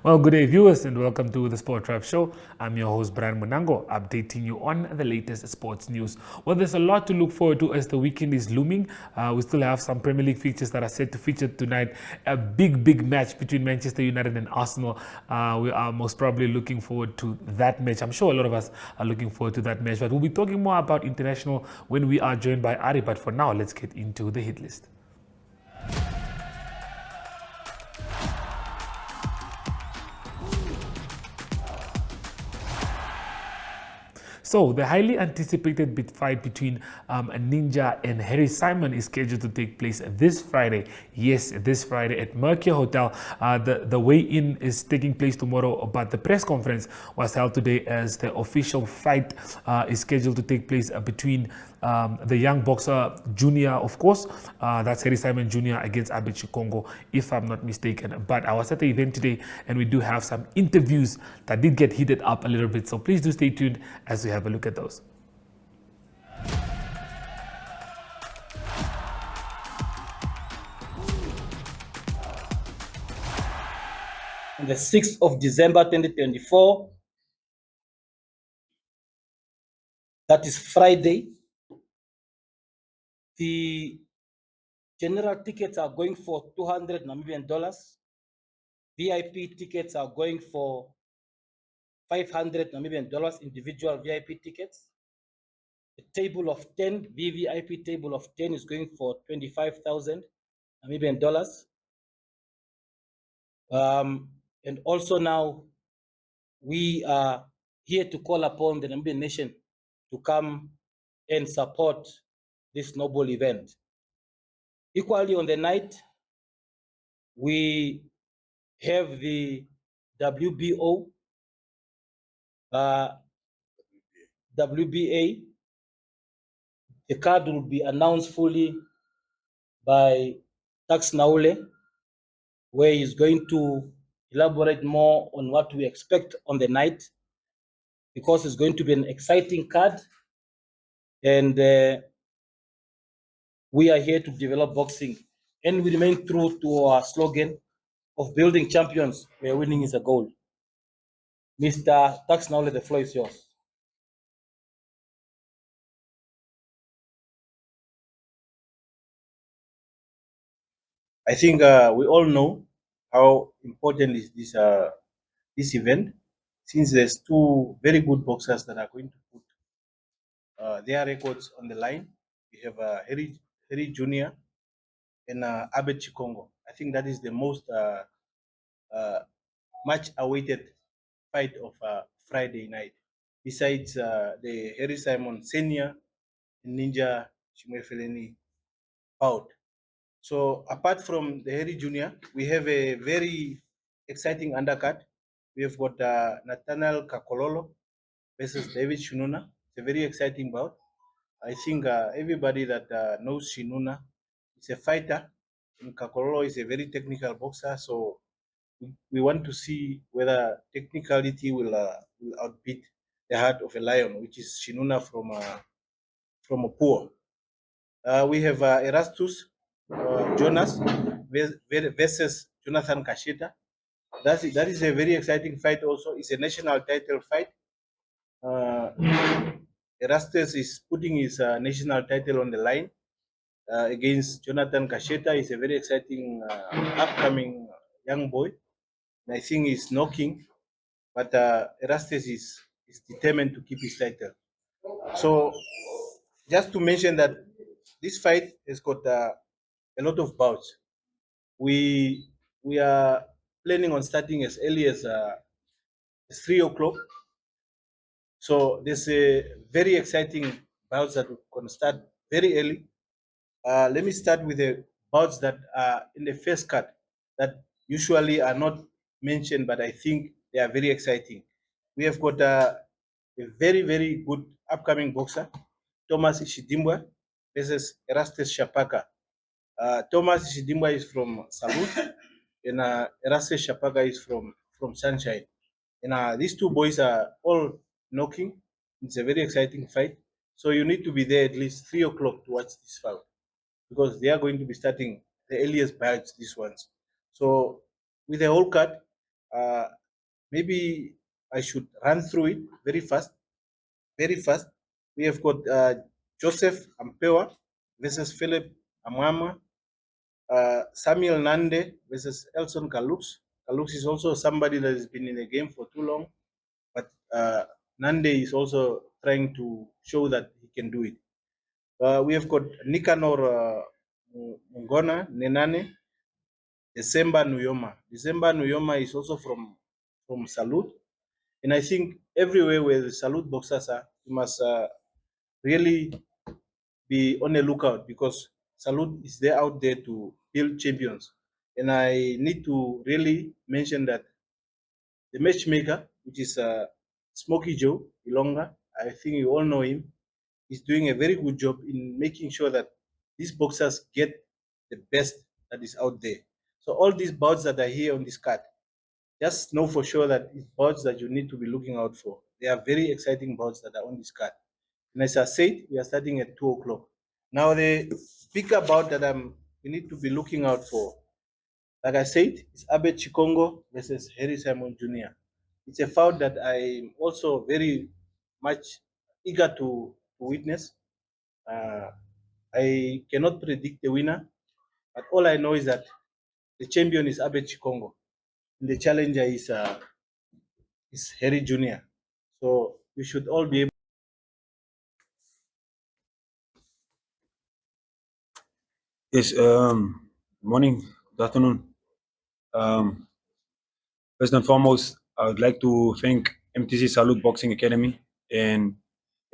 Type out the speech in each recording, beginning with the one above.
Well, good day, viewers, and welcome to the Sport Tribe Show. I'm your host, Brian Munango, updating you on the latest sports news. Well, there's a lot to look forward to as the weekend is looming. We still have some Premier League fixtures that are set to feature tonight. A big match between Manchester United and Arsenal. We are most probably looking forward to that match. I'm sure a lot of us are looking forward to that match, but we'll be talking more about international when we are joined by Ari. But for now, let's get into the hit list. So the highly anticipated fight between Ninja and Harry Simon is scheduled to take place this Friday. Yes, this Friday at Mercure Hotel. The weigh-in is taking place tomorrow, but the press conference was held today as the official fight is scheduled to take place between the young boxer Junior, of course. That's Harry Simon Jr. against Abed Chikongo, if I'm not mistaken. But I was at the event today, and we do have some interviews that did get heated up a little bit. So please do stay tuned as we have a look at those. On the 6th of December 2024, that is Friday, the general tickets are going for 200 Namibian dollars. VIP tickets are going for 500 Namibian dollars, individual VIP tickets. The table of 10, VVIP table of 10 is going for 25,000 Namibian dollars. And also now we are here to call upon the Namibian nation to come and support this noble event. Equally on the night, we have the WBO, WBA. The card will be announced fully by Tax Naule, where he's going to elaborate more on what we expect on the night, because it's going to be an exciting card, and we are here to develop boxing, and we remain true to our slogan of building champions where winning is a goal. Mr. Tax Naule, the floor is yours. I think we all know how important is this event, since there's two very good boxers that are going to put their records on the line. We have Harry Jr. and Abed Chikongo. I think that is the most uh, much awaited fight of Friday night. Besides the Harry Simon Senior and Ninja Chimwefeleni bout. So apart from the Harry Jr., we have a very exciting undercard. We have got Nathaniel Kakololo versus David Shinuna. It's a very exciting bout. I think everybody that knows Shinuna is a fighter, and Kakololo is a very technical boxer. So we want to see whether technicality will outbeat the heart of a lion, which is Shinuna from a poor. We have Erastus Jonas versus Jonathan Kashita. That is a very exciting fight. Also, it's a national title fight. Uh, Erastus is putting his national title on the line against Jonathan Kasheta. He's a very exciting upcoming young boy, and I think he's knocking. But Erastus is determined to keep his title. So, just to mention that this fight has got a lot of bouts. We are planning on starting as early as 3 o'clock. So there's a very exciting bouts that we're going to start very early. Let me start with the bouts that are in the first cut that usually are not mentioned, but I think they are very exciting. We have got a very good upcoming boxer, Thomas Ishidimbwa versus Erastus Shapaka. Thomas Ishidimbwa is from Salute, and Erastus Shapaka is from Sunshine. And these two boys are all knocking. It's a very exciting fight. So you need to be there at least 3 o'clock to watch this fight, because they are going to be starting the earliest bouts, these ones. So with the whole card, Maybe I should run through it very fast. Very fast. We have got Joseph Ampewa versus Philip Amama. Samuel Nande versus Elson Kalux. Kalux is also somebody that has been in the game for too long, but Nande is also trying to show that he can do it. We have got Nicanor Mungona Nenane, December Nuyoma. December Nuyoma is also from Salute, and I think everywhere where the Salute boxers are, you must really be on the lookout because Salute is there out there to build champions. And I need to really mention that the matchmaker, which is Smokey Joe Ilonga, I think you all know him, is doing a very good job in making sure that these boxers get the best that is out there. So all these bouts that are here on this card, just know for sure that it's bouts that you need to be looking out for. They are very exciting bouts that are on this card. And as I said, we are starting at 2 o'clock. Now the bigger bout that we need to be looking out for, like I said, is Abe Chikongo versus Harry Simon Jr. It's a fight that I'm also very much eager to witness. Uh, I cannot predict the winner, but all I know is that the champion is Abe Chikongo, and the challenger is Harry Jr. So we should all be able. Yes, morning, good afternoon. First and foremost, I would like to thank MTC Salute Boxing Academy and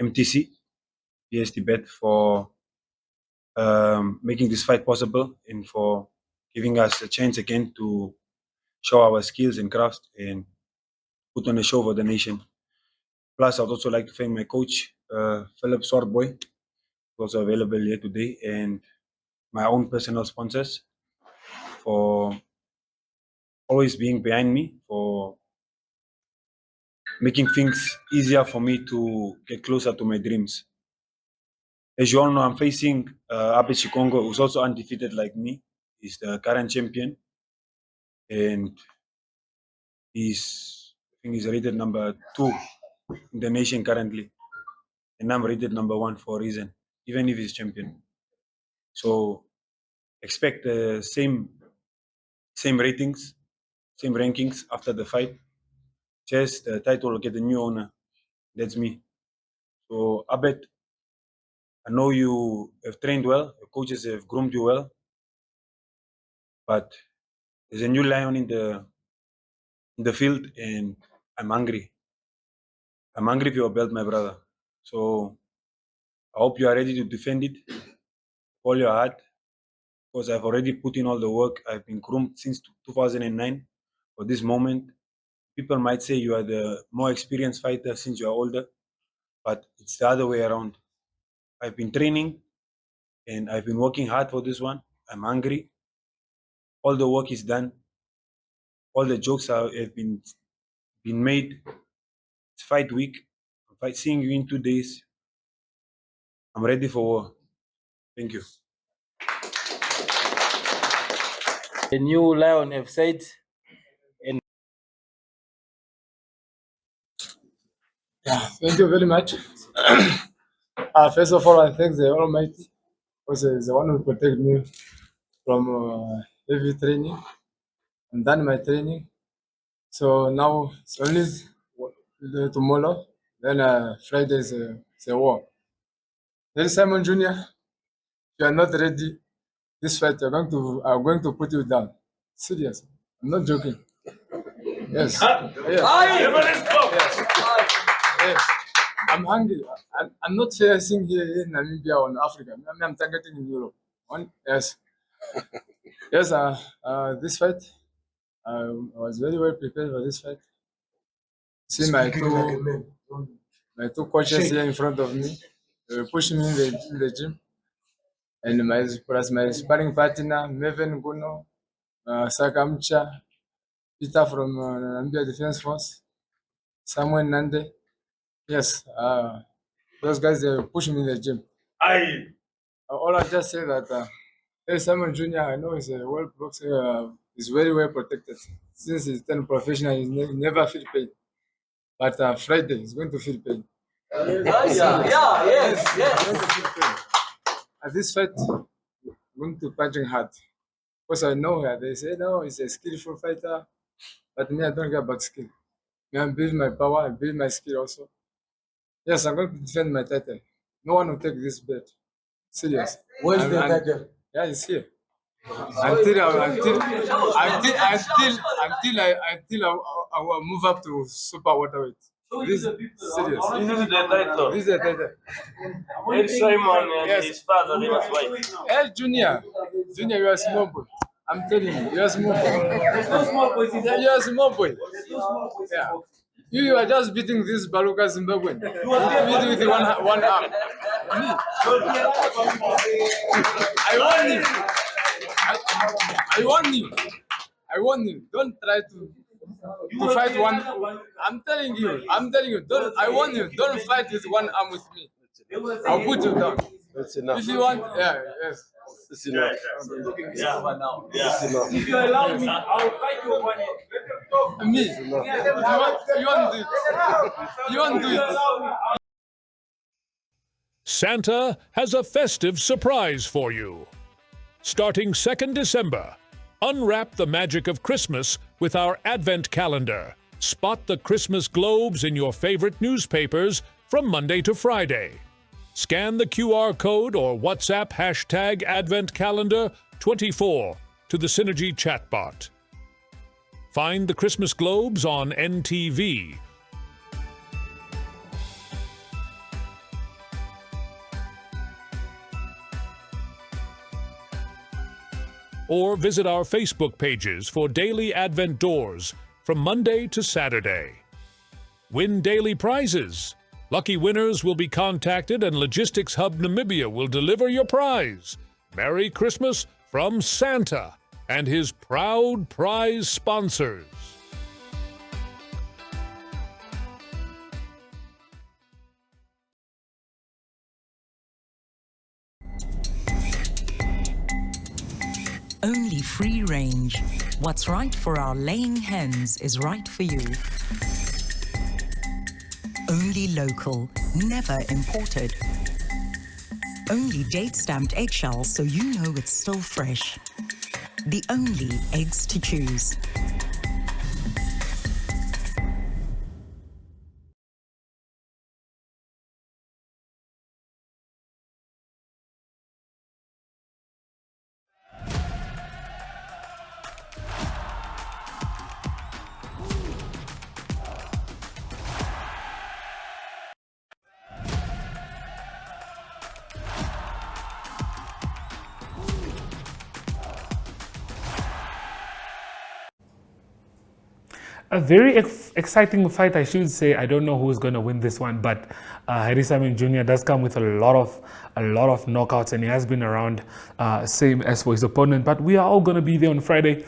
MTC PS Tibet for making this fight possible and for giving us a chance again to show our skills and craft and put on a show for the nation. Plus, I'd also like to thank my coach, Philip Swartboy, who's also available here today, and my own personal sponsors for always being behind me, for making things easier for me to get closer to my dreams. As you all know, I'm facing Abe Chikongo, who's also undefeated like me. He's the current champion, and I think he's rated number 2 in the nation currently, and I'm rated number 1 for a reason, even if he's champion. So expect the same ratings, same rankings after the fight. Just the title will get a new owner. That's me. So Abed, I know you have trained well, your coaches have groomed you well, but there's a new lion in the field, and I'm hungry. I'm hungry for your belt, my brother. So I hope you are ready to defend it, all your heart, because I've already put in all the work. I've been groomed since 2009 for this moment. People might say you are the more experienced fighter since you are older, but it's the other way around. I've been training and I've been working hard for this one. I'm hungry. All the work is done. All the jokes have been made. It's fight week. I'm seeing you in 2 days. I'm ready for war. Thank you. The new lion have said, and Thank you very much. First of all, I thank the Almighty because He's the one who protected me from heavy training. I'm done my training. So now it's only tomorrow. Then Friday is a war. Then Simon Jr., if you are not ready, this fight I'm going to put you down. Serious. I'm not joking. Yes. Yes. I'm hungry. I'm not facing here in Namibia or in Africa. I'm targeting in Europe. Yes. Yes, this fight, I was very well prepared for this fight. See my two coaches here in front of me. They were pushing me in the gym. And my sparring partner, Meven Guno, Sakamcha, Peter from Namibia Defense Force, Samuel Nande. Yes, those guys, they were pushing me in the gym. All I just say that Hey, Simon Jr., I know he's a world boxer, is very well protected. Since he's turned professional, he never feel pain. But Friday, he's going to feel pain. Yes, he's going to feel pain. At this fight, I'm going to punch him hard. Because I know her. They say, no, he's a skillful fighter. But me, I don't care about skill. Me, I build my power, I build my skill also. Yes, I'm going to defend my title. No one will take this bet. Serious. Where's the title? Yeah, it's here. Until I will move up to super welterweight. This serious. This is the title. This is the title. Ed Simon and Yes. his father, they must fight. Hey, Junior, you are a small boy. I'm telling you, you are a small boy. Yeah, you are a small boy. Yeah. You are just beating this Baruka Zimbabwean. You beat with one arm. Me. I warn you. I warn you. I warn you. Don't try to fight one. I'm telling you. Don't. I warn you. Don't fight with one arm with me. I'll put you down. That's enough. If you want, yeah, yes. That's enough. Yeah. If you allow me, I'll fight you one head. Me. You won't do it. You won't do it. Santa has a festive surprise for you. Starting 2nd December, unwrap the magic of Christmas with our Advent calendar. Spot the Christmas globes in your favorite newspapers from Monday to Friday. Scan the QR code or WhatsApp hashtag Advent Calendar 24 to the Synergy chatbot. Find the Christmas globes on NTV. Or visit our Facebook pages for daily Advent doors from Monday to Saturday. Win daily prizes. Lucky winners will be contacted and Logistics Hub Namibia will deliver your prize. Merry Christmas from Santa and his proud prize sponsors. Only free range. What's right for our laying hens is right for you. Only local, never imported. Only date-stamped eggshells so you know it's still fresh. The only eggs to choose. A very exciting fight, I should say. I don't know who's going to win this one, but Harry Simon Jr. does come with a lot of knockouts, and he has been around, same as for his opponent. But we are all going to be there on Friday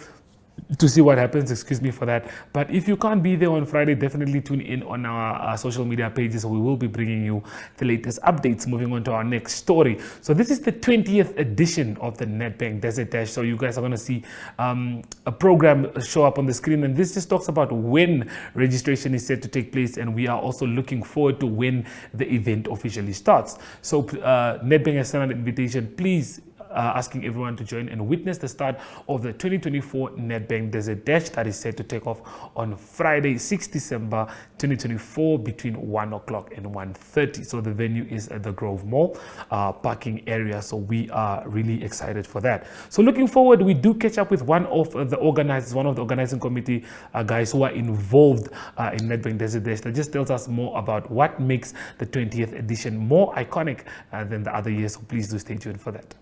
to see what happens. Excuse me for that. But if you can't be there on Friday, definitely tune in on our social media pages. We will be bringing you the latest updates. Moving on to our next story. So this is the 20th edition of the Nedbank Desert Dash. So you guys are going to see a program show up on the screen, and this just talks about when registration is set to take place, and we are also looking forward to when the event officially starts. So Nedbank has sent an invitation. Please asking everyone to join and witness the start of the 2024 Nedbank Desert Dash that is set to take off on Friday, 6 December 2024 between 1 o'clock and 1:30. So the venue is at the Grove Mall parking area. So we are really excited for that. So looking forward, we do catch up with one of the organizing committee guys who are involved in Nedbank Desert Dash, that just tells us more about what makes the 20th edition more iconic than the other years. So please do stay tuned for that.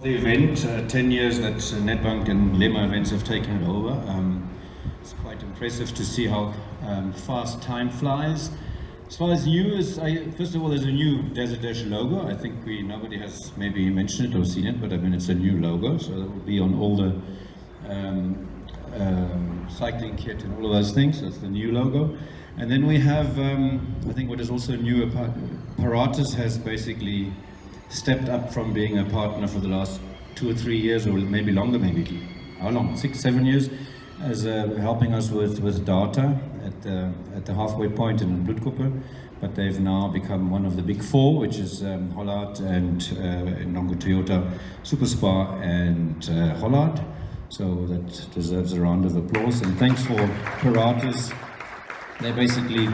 The event, 10 years that Nedbank and Lema Events have taken it over. It's quite impressive to see how fast time flies. As far as new as, first of all, there's a new Desert Dash logo. I think nobody has maybe mentioned it or seen it, but I mean it's a new logo, so that will be on all the cycling kit and all of those things. That's the new logo. And then we have, I think what is also new, Paratus has basically stepped up from being a partner for the last 2 or 3 years, or maybe longer, maybe how long? 6, 7 years, as helping us with data at the halfway point in Bloedkoppe. But they've now become one of the big four, which is Hollard and Nongo Toyota, Superspar and Hollard. So that deserves a round of applause. And thanks for Paratus. They're basically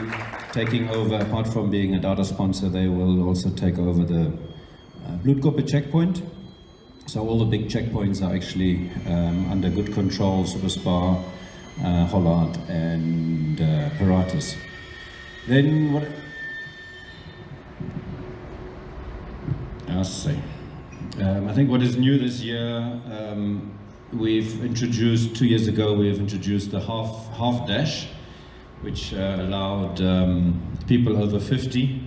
taking over, apart from being a data sponsor, they will also take over the Bloedkoppe checkpoint. So all the big checkpoints are actually under good control, Superspar, Hollard and Paratus. Then what? I'll say. I think what is new this year, we've introduced, 2 years ago, we've introduced the half dash, which allowed people over 50.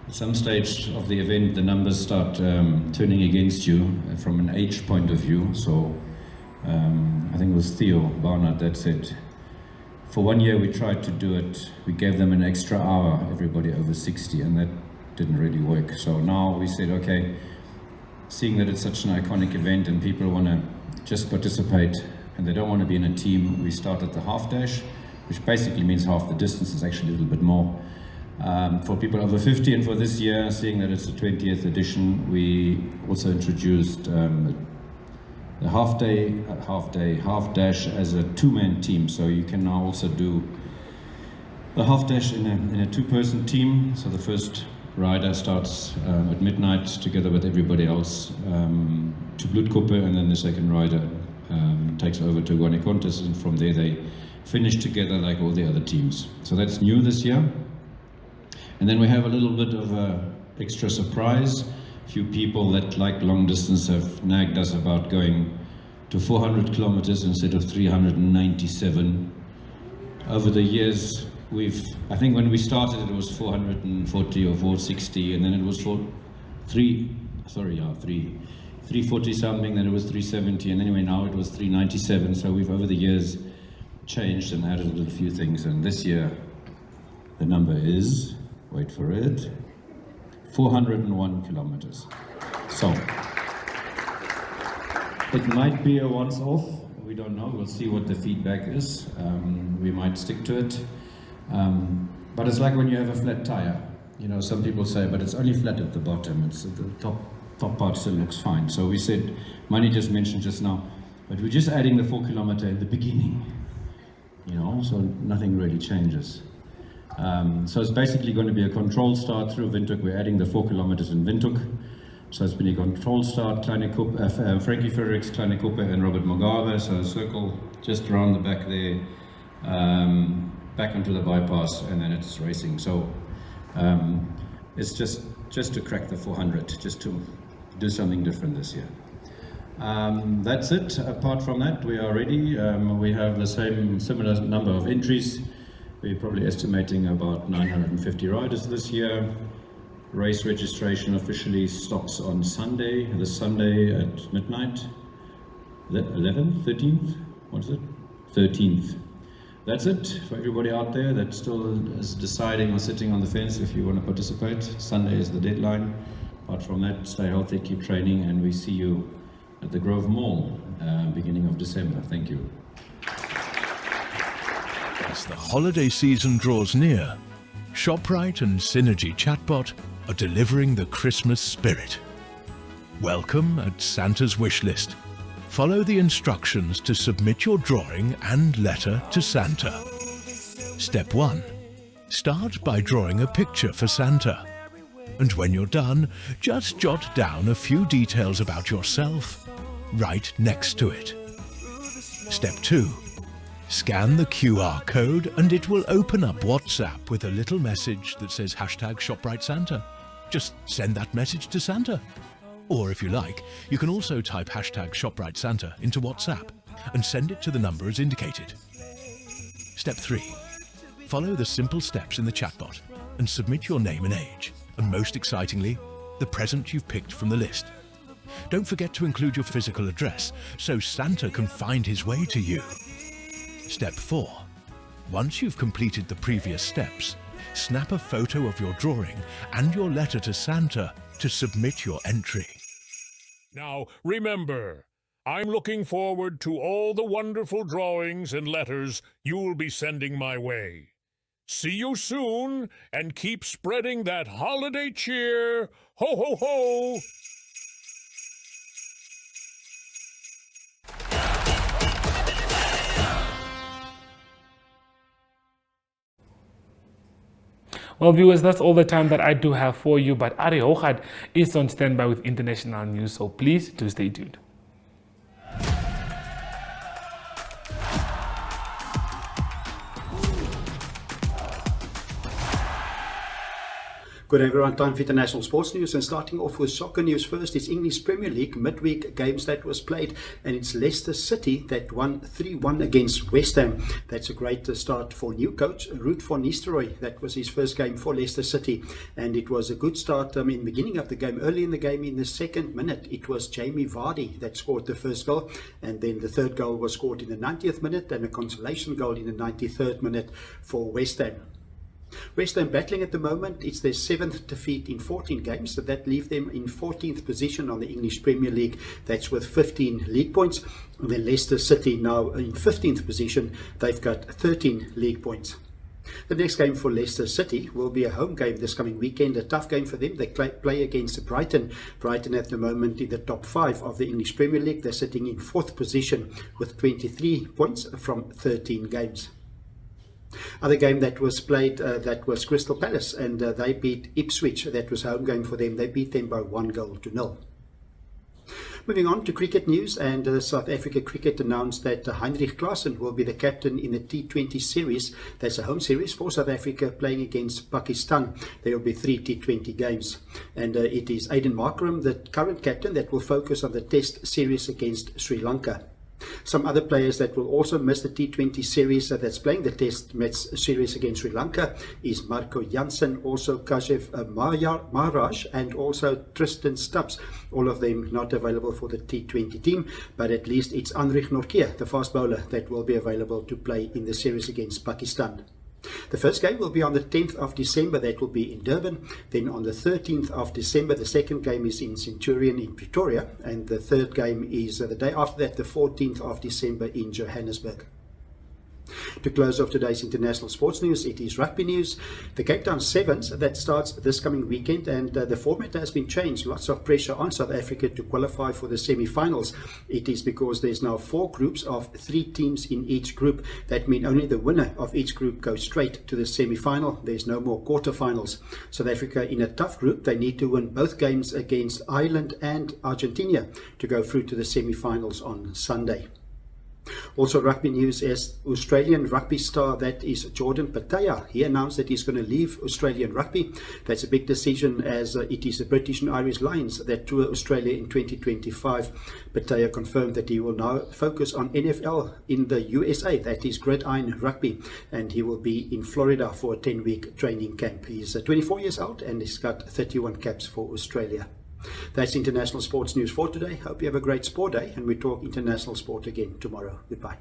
At some stage of the event, the numbers start turning against you from an age point of view. So I think it was Theo Barnard that said, for 1 year we tried to do it, we gave them an extra hour, everybody over 60, and that didn't really work. So now we said, okay, seeing that it's such an iconic event and people want to just participate and they don't want to be in a team, we started the half dash, which basically means half the distance, is actually a little bit more. For people over 50, and for this year, seeing that it's the 20th edition, we also introduced the half dash as a two-man team. So you can now also do the half dash in a two-person team. So the first rider starts at midnight together with everybody else to Bloedkoppe, and then the second rider takes over to Guanicontes, and from there they finish together like all the other teams. So that's new this year. And then we have a little bit of a extra surprise. A few people that like long distance have nagged us about going to 400 kilometers instead of 397. Over the years, I think when we started it was 440 or 460, and then it was 340 something, then it was 370, and anyway now it was 397. So we've over the years changed and added a few things, and this year the number is, wait for it, 401 kilometers. So it might be a once-off, we don't know, we'll see what the feedback is. We might stick to it. But it's like when you have a flat tire. You know, some people say, but it's only flat at the bottom, it's the top part still looks fine. So we said, Mani just mentioned just now, but we're just adding the 4 kilometer in the beginning, you know, so nothing really changes. So it's basically going to be a controlled start through Windhoek. We're adding the 4 kilometers in Windhoek. So it's been a controlled start, Frankie Fredericks, Kleine Koppe and Robert Mugabe. So a circle just around the back there, back onto the bypass, and then it's racing. So it's just to crack the 400, just to do something different this year. That's it. Apart from that, we are ready. We have the similar number of entries. We're probably estimating about 950 riders this year. Race registration officially stops on Sunday, this Sunday at midnight. The 11th, 13th? What is it? 13th. That's it for everybody out there that still is deciding or sitting on the fence if you want to participate. Sunday is the deadline. Apart from that, stay healthy, keep training, and we see you at the Grove Mall, beginning of December. Thank you. As the holiday season draws near, ShopRite and Synergy Chatbot are delivering the Christmas spirit. Welcome at Santa's wish list. Follow the instructions to submit your drawing and letter to Santa. Step 1. Start by drawing a picture for Santa. And when you're done, just jot down a few details about yourself right next to it. Step 2. Scan the QR code and it will open up WhatsApp with a little message that says #ShopRiteSanta. Just send that message to Santa. Or if you like, you can also type #ShopRiteSanta into WhatsApp and send it to the number as indicated. Step 3. Follow the simple steps in the chatbot and submit your name and age, and most excitingly, the present you've picked from the list. Don't forget to include your physical address so Santa can find his way to you. Step 4. Once you've completed the previous steps, snap a photo of your drawing and your letter to Santa to submit your entry. Now, remember, I'm looking forward to all the wonderful drawings and letters you'll be sending my way. See you soon, and keep spreading that holiday cheer. Ho, ho, ho! Well, viewers, that's all the time that I do have for you, but Ari Hochad is on standby with international news, so please do stay tuned. Good day everyone, time for international sports news, and starting off with soccer news first. It's English Premier League midweek games that was played, and it's Leicester City that won 3-1 against West Ham. That's a great start for new coach Ruud van Nistelrooy. That was his first game for Leicester City, and it was a good start. In the beginning of the game, early in the game, in the second minute, it was Jamie Vardy that scored the first goal, and then the third goal was scored in the 90th minute, and a consolation goal in the 93rd minute for West Ham. West Ham battling at the moment. It's their 7th defeat in 14 games, so that leaves them in 14th position on the English Premier League. That's with 15 league points. And then Leicester City now in 15th position. They've got 13 league points. The next game for Leicester City will be a home game this coming weekend, a tough game for them. They play against Brighton. Brighton at the moment in the top 5 of the English Premier League. They're sitting in 4th position with 23 points from 13 games. Other game that was played, that was Crystal Palace, and they beat Ipswich. That was a home game for them. They beat them by 1-0. Moving on to cricket news, and South Africa Cricket announced that Heinrich Klaasen will be the captain in the T20 series. That's a home series for South Africa playing against Pakistan. There will be 3 T20 games, and it is Aiden Markram, the current captain, that will focus on the Test series against Sri Lanka. Some other players that will also miss the T20 series that's playing the Test match series against Sri Lanka is Marco Jansen, also Kashev Maharaj, and also Tristan Stubbs. All of them not available for the T20 team, but at least it's Anrich Nortje, the fast bowler, that will be available to play in the series against Pakistan. The first game will be on the 10th of December, that will be in Durban. Then on the 13th of December, the second game is in Centurion in Pretoria, and the third game is the day after that, the 14th of December in Johannesburg. To close off today's international sports news, it is rugby news. The Cape Town Sevens, that starts this coming weekend, and the format has been changed. Lots of pressure on South Africa to qualify for the semi-finals. It is because there's now 4 groups of 3 teams in each group. That means only the winner of each group goes straight to the semi-final. There's no more quarterfinals. South Africa in a tough group. They need to win both games against Ireland and Argentina to go through to the semi-finals on Sunday. Also rugby news is Australian rugby star, that is Jordan Pataya. He announced that he's going to leave Australian rugby. That's a big decision, as it is the British and Irish Lions that tour Australia in 2025. Pataya confirmed that he will now focus on NFL in the USA, that is Gridiron Rugby, and he will be in Florida for a 10-week training camp. He's 24 years old and he's got 31 caps for Australia. That's international sports news for today. Hope you have a great sport day, and we talk international sport again tomorrow. Goodbye.